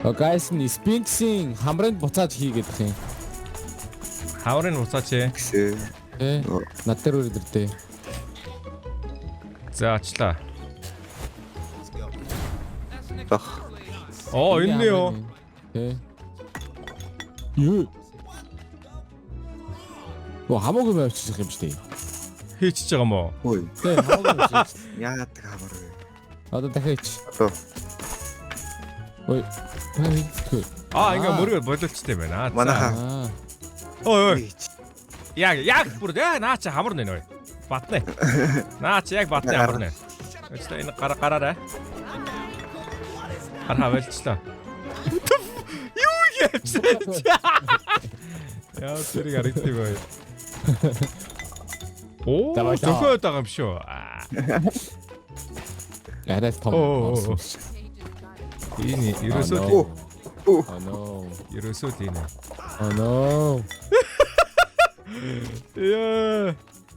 Guys нь Sphinx-ийн хамрыг буцаад хийгээд их юм. Хаврын уцаач. Гэсэн. Над дээр үрдэр дээ. За ачлаа. Тах. Оо энэ юу? Тэ. Юу? Хамаагүй байвчих юм шүү дээ. Хийчихэж байгаа мó. Ой. Тэ хамаагүй байвчих. Яагаад хамар вэ? Одоо дахиач. Одоо Ой. Ингээ мөрөөр боловчтой байна. манайха. Ой. Яг бүр наа чи хамар нэ нөө. Батна. Наа чи яг батна хамар нэ. Өчтөө энэ гараарай. Гараа болчихлоо. Юу яасан? Яа тэрийг харагддаг бай. Оо, зөхөөд байгаа юм шүү. Арай том. Энэ ерөөсөө Oh no. ерөөсөө тийм. Oh no. Яа.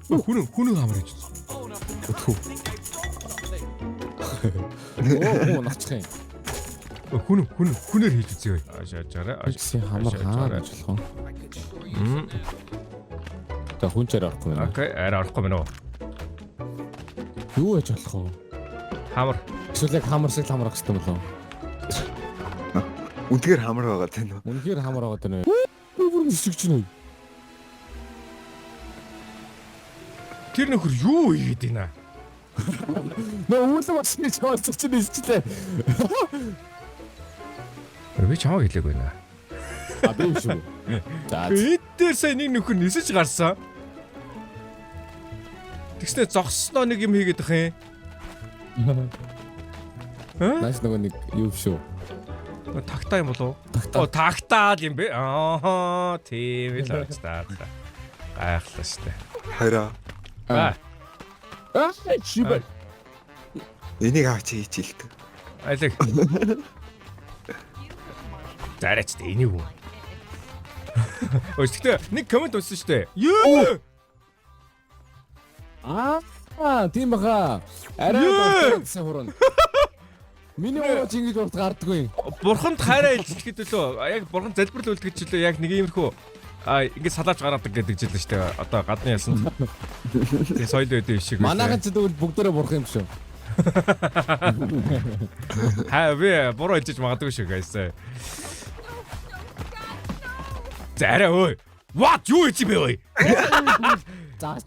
Хүн хамар гэж. Оо нацхан. Хүнээр хийж үзье. Ашаачаарай. Чи хамар хаа гэж болох юм. Та хүнчээр авахгүй байна. Окей, арай орохгүй байна уу? Юу гэж болох вэ? Хамар. Эсвэл яг хамар шиг хамрах хэрэгтэй болов. Үнэхээр хамар байгаа тань. Үнэхээр хамар байгаа тань. Бүр мөсөж чинь. Тэр нөхөр юу хийгээд байна? Нөө үүлэг басны чоолцох чинь нэсчтэй. Би чамаг хэлээг байна. А би шүү. За. Эдгээр сайн нэг нөхөр нисэж гарсан. Тэгснэ зогссноо нэг юм хийгээд ах юм. Наас нөгөө нэг юу шүү. Тагтаа юм болов? Оо тагтаа юм бэ? Аа тийм л байна. Гайхлаа штэ. Хараа. Шибэ. Энийг авч хийж хэлдэг. Алиг. Зараач тэ энийг үү. Өчтөө нэг комент өгсөн штэ. Юу? Тийм баха. Арай гэсэн хуран. Миний урууч ингэж урт гардаггүй. Бурханд хайраа илчлэхэд лөө яг бурхан залбирал үлдгэж чилээ яг нэг иймэрхүү ингэж салааж гаргадаг гэдэг жил штэ. Одоо гадны ялсанд. Тэгээ соёл өдөө шиг. Манайхан ч тэгвэл бүгдээрээ бурхан юм шүү. Хаа би буруу хэлж магадгүй шүү guys. Зараа ой. What юу хийж бэ ой? За.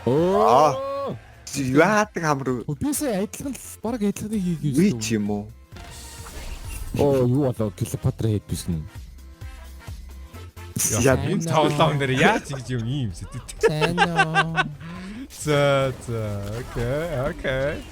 Оо. Яадаг хамар вэ? Бисээ адилхан л баг адилхан хийх Би юм. ч юм уу? Оо юу болоо Клеопатра хэд бишнэ. Яа Энэ тоглоом дээр яаж ингэж юм сэтгэв. Сайн нөө. За окей.